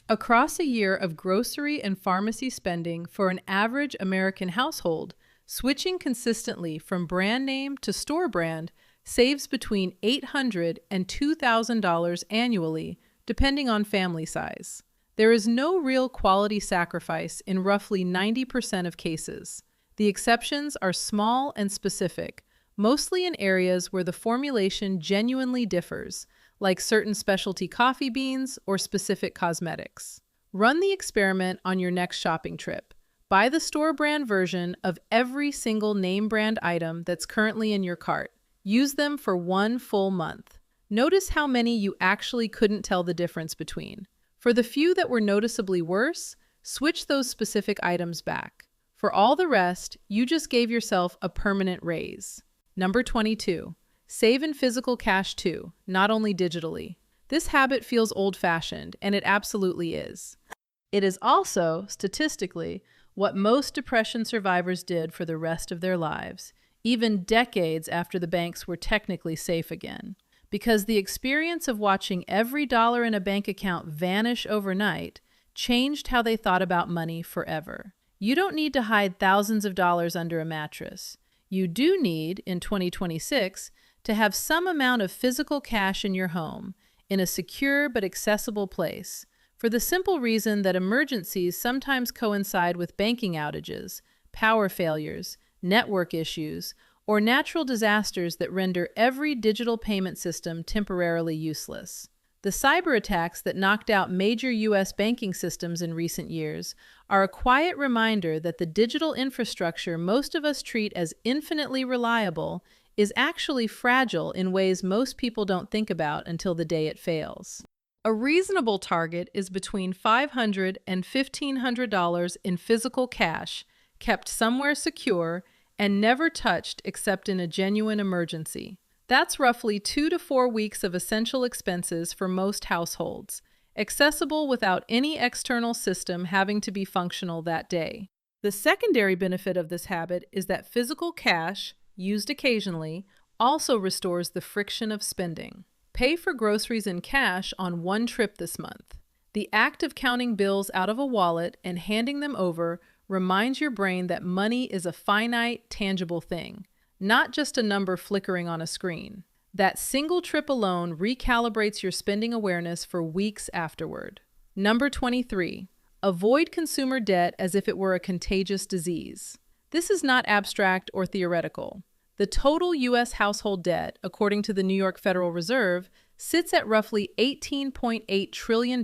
Speaker 1: Across a year of grocery and pharmacy spending for an average American household, switching consistently from brand name to store brand saves between $800 and $2,000 annually, depending on family size. There is no real quality sacrifice in roughly 90% of cases. The exceptions are small and specific, mostly in areas where the formulation genuinely differs, like certain specialty coffee beans or specific cosmetics. Run the experiment on your next shopping trip. Buy the store brand version of every single name brand item that's currently in your cart. Use them for 1 full month. Notice how many you actually couldn't tell the difference between. For the few that were noticeably worse, switch those specific items back. For all the rest, you just gave yourself a permanent raise. Number 22. Save in physical cash too, not only digitally. This habit feels old-fashioned, and it absolutely is. It is also, statistically, what most depression survivors did for the rest of their lives, even decades after the banks were technically safe again. Because the experience of watching every dollar in a bank account vanish overnight changed how they thought about money forever. You don't need to hide thousands of dollars under a mattress. You do need, in 2026, to have some amount of physical cash in your home, in a secure but accessible place, for the simple reason that emergencies sometimes coincide with banking outages, power failures, network issues, or natural disasters that render every digital payment system temporarily useless. The cyber attacks that knocked out major U.S. banking systems in recent years are a quiet reminder that the digital infrastructure most of us treat as infinitely reliable is actually fragile in ways most people don't think about until the day it fails. A reasonable target is between $500 and $1,500 in physical cash, kept somewhere secure and never touched except in a genuine emergency. That's roughly 2 to 4 weeks of essential expenses for most households, accessible without any external system having to be functional that day. The secondary benefit of this habit is that physical cash, used occasionally, also restores the friction of spending. Pay for groceries in cash on one trip this month. The act of counting bills out of a wallet and handing them over reminds your brain that money is a finite, tangible thing, not just a number flickering on a screen. That single trip alone recalibrates your spending awareness for weeks afterward. Number 23. Avoid consumer debt as if it were a contagious disease. This is not abstract or theoretical. The total U.S. household debt, according to the New York Federal Reserve, sits at roughly $18.8 trillion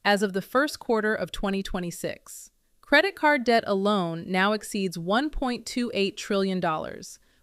Speaker 1: as of the first quarter of 2026. Credit card debt alone now exceeds $1.28 trillion,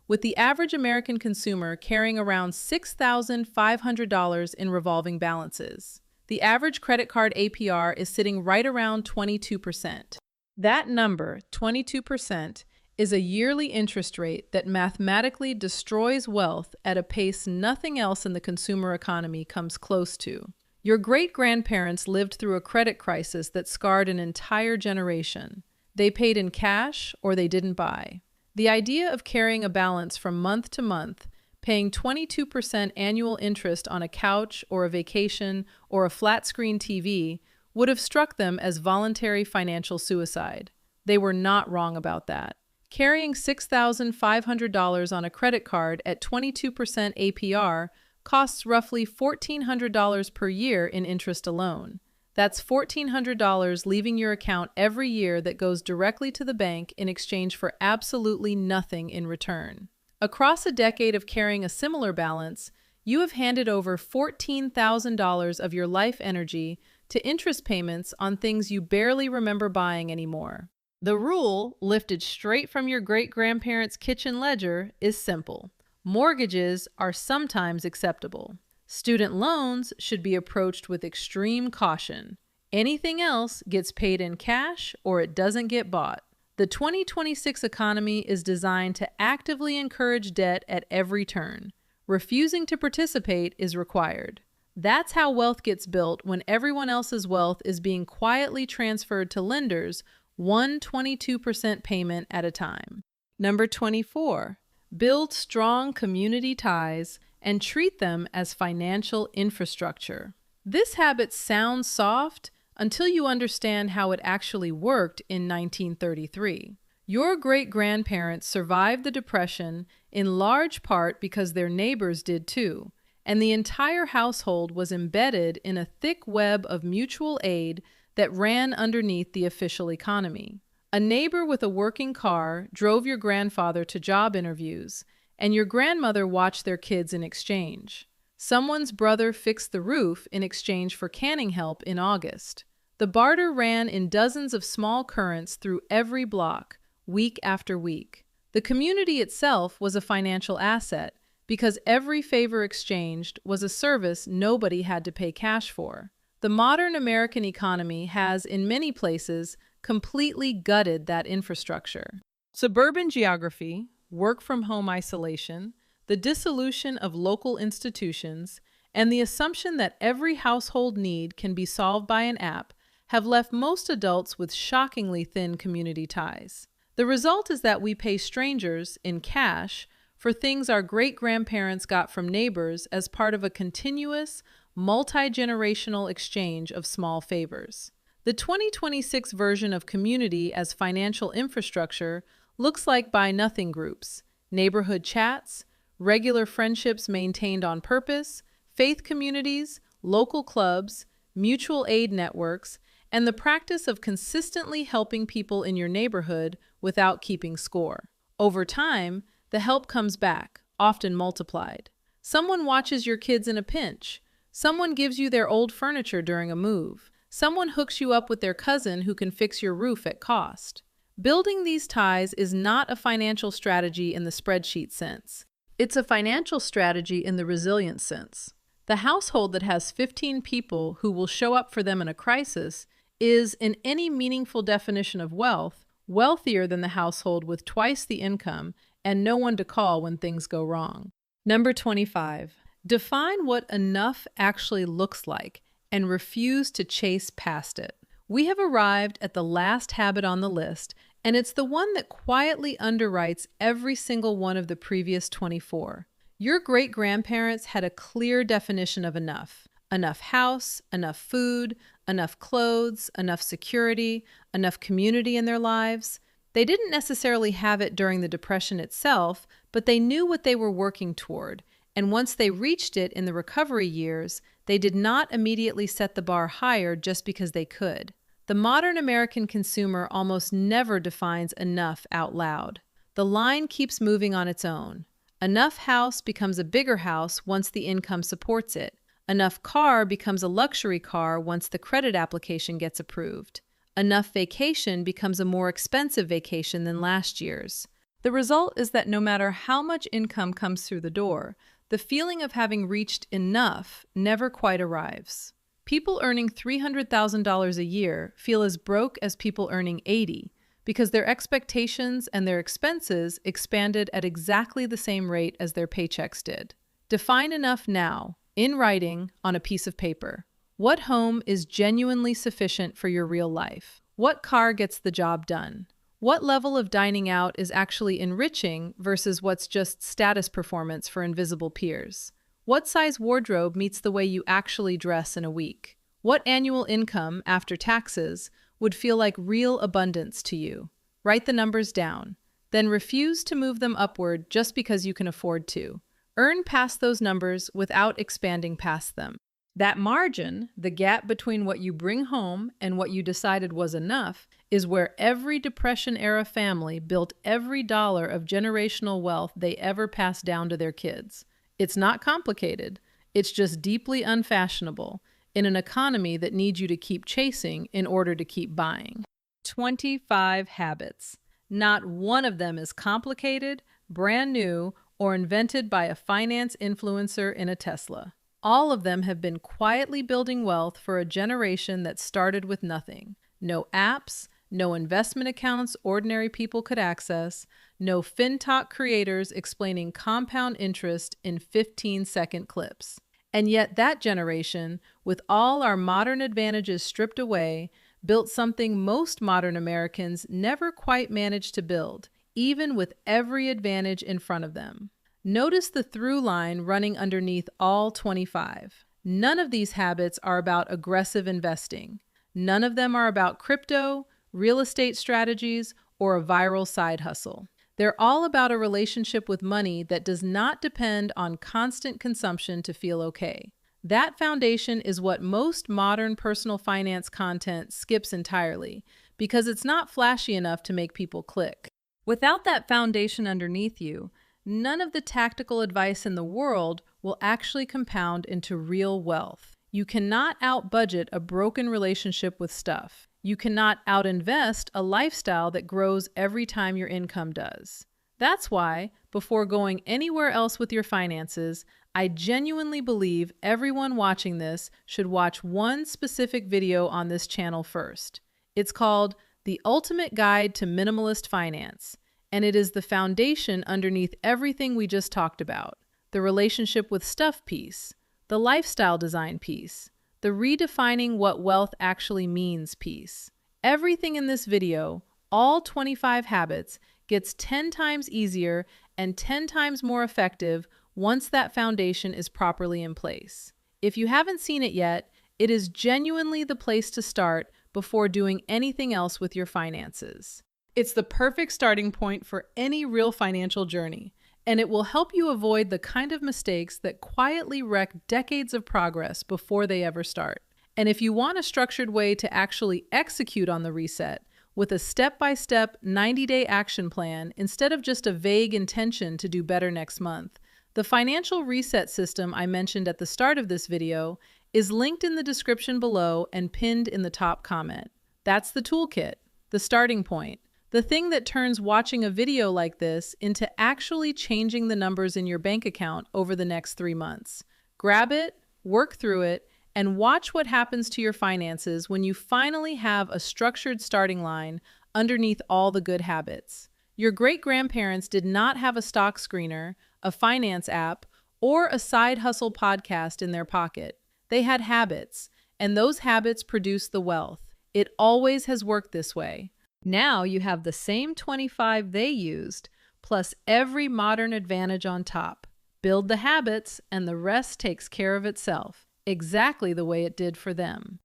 Speaker 1: with the average American consumer carrying around $6,500 in revolving balances. The average credit card APR is sitting right around 22%. That number, 22%, is a yearly interest rate that mathematically destroys wealth at a pace nothing else in the consumer economy comes close to. Your great-grandparents lived through a credit crisis that scarred an entire generation. They paid in cash or they didn't buy. The idea of carrying a balance from month to month, paying 22% annual interest on a couch or a vacation or a flat-screen TV would have struck them as voluntary financial suicide. They were not wrong about that. Carrying $6,500 on a credit card at 22% APR costs roughly $1,400 per year in interest alone. That's $1,400 leaving your account every year that goes directly to the bank in exchange for absolutely nothing in return. Across a decade of carrying a similar balance, you have handed over $14,000 of your life energy to interest payments on things you barely remember buying anymore. The rule, lifted straight from your great-grandparents' kitchen ledger, is simple. Mortgages are sometimes acceptable. Student loans should be approached with extreme caution. Anything else gets paid in cash or it doesn't get bought. The 2026 economy is designed to actively encourage debt at every turn. Refusing to participate is required. That's how wealth gets built when everyone else's wealth is being quietly transferred to lenders, 122% payment at a time. Number 24, build strong community ties and treat them as financial infrastructure. This habit sounds soft until you understand how it actually worked in 1933. Your great-grandparents survived the Depression in large part because their neighbors did too, and the entire household was embedded in a thick web of mutual aid that ran underneath the official economy. A neighbor with a working car drove your grandfather to job interviews, and your grandmother watched their kids in exchange. Someone's brother fixed the roof in exchange for canning help in August. The barter ran in dozens of small currents through every block, week after week. The community itself was a financial asset because every favor exchanged was a service nobody had to pay cash for. The modern American economy has, in many places, completely gutted that infrastructure. Suburban geography, work-from-home isolation, the dissolution of local institutions, and the assumption that every household need can be solved by an app have left most adults with shockingly thin community ties. The result is that we pay strangers, in cash, for things our great-grandparents got from neighbors as part of a continuous, multi-generational exchange of small favors. The 2026 version of community as financial infrastructure looks like buy-nothing groups, neighborhood chats, regular friendships maintained on purpose, faith communities, local clubs, mutual aid networks, and the practice of consistently helping people in your neighborhood without keeping score. Over time, the help comes back, often multiplied. Someone watches your kids in a pinch. Someone gives you their old furniture during a move. Someone hooks you up with their cousin who can fix your roof at cost. Building these ties is not a financial strategy in the spreadsheet sense. It's a financial strategy in the resilience sense. The household that has 15 people who will show up for them in a crisis is, in any meaningful definition of wealth, wealthier than the household with twice the income and no one to call when things go wrong. Number 25. Define what enough actually looks like and refuse to chase past it. We have arrived at the last habit on the list, and it's the one that quietly underwrites every single one of the previous 24. Your great-grandparents had a clear definition of enough. Enough house, enough food, enough clothes, enough security, enough community in their lives. They didn't necessarily have it during the Depression itself, but they knew what they were working toward, and once they reached it in the recovery years, they did not immediately set the bar higher just because they could. The modern American consumer almost never defines enough out loud. The line keeps moving on its own. Enough house becomes a bigger house once the income supports it. Enough car becomes a luxury car once the credit application gets approved. Enough vacation becomes a more expensive vacation than last year's. The result is that no matter how much income comes through the door, the feeling of having reached enough never quite arrives. People earning $300,000 a year feel as broke as people earning 80 because their expectations and their expenses expanded at exactly the same rate as their paychecks did. Define enough now, in writing, on a piece of paper. What home is genuinely sufficient for your real life? What car gets the job done? What level of dining out is actually enriching versus what's just status performance for invisible peers? What size wardrobe meets the way you actually dress in a week? What annual income, after taxes, would feel like real abundance to you? Write the numbers down. Then refuse to move them upward just because you can afford to. Earn past those numbers without expanding past them. That margin, the gap between what you bring home and what you decided was enough, is where every Depression-era family built every dollar of generational wealth they ever passed down to their kids. It's not complicated. It's just deeply unfashionable in an economy that needs you to keep chasing in order to keep buying. 25 habits. Not one of them is complicated, brand new, or invented by a finance influencer in a Tesla. All of them have been quietly building wealth for a generation that started with nothing. No apps, no investment accounts ordinary people could access, no FinTalk creators explaining compound interest in 15-second clips. And yet that generation, with all our modern advantages stripped away, built something most modern Americans never quite managed to build, even with every advantage in front of them. Notice the through line running underneath all 25. None of these habits are about aggressive investing. None of them are about crypto, real estate strategies, or a viral side hustle. They're all about a relationship with money that does not depend on constant consumption to feel okay. That foundation is what most modern personal finance content skips entirely, because it's not flashy enough to make people click. Without that foundation underneath you, none of the tactical advice in the world will actually compound into real wealth. You cannot out-budget a broken relationship with stuff. You cannot out-invest a lifestyle that grows every time your income does. That's why, before going anywhere else with your finances, I genuinely believe everyone watching this should watch one specific video on this channel first. It's called The Ultimate Guide to Minimalist Finance, and it is the foundation underneath everything we just talked about. The relationship with stuff piece, the lifestyle design piece, the redefining what wealth actually means piece. Everything in this video, all 25 habits, gets 10 times easier and 10 times more effective once that foundation is properly in place. If you haven't seen it yet, it is genuinely the place to start before doing anything else with your finances. It's the perfect starting point for any real financial journey, and it will help you avoid the kind of mistakes that quietly wreck decades of progress before they ever start. And if you want a structured way to actually execute on the reset, with a step-by-step 90-day action plan instead of just a vague intention to do better next month, the financial reset system I mentioned at the start of this video is linked in the description below and pinned in the top comment. That's the toolkit, the starting point. The thing that turns watching a video like this into actually changing the numbers in your bank account over the next 3 months. Grab it, work through it, and watch what happens to your finances when you finally have a structured starting line underneath all the good habits. Your great-grandparents did not have a stock screener, a finance app, or a side hustle podcast in their pocket. They had habits, and those habits produce the wealth. It always has worked this way. Now you have the same 25 they used, plus every modern advantage on top. Build the habits, and the rest takes care of itself, exactly the way it did for them.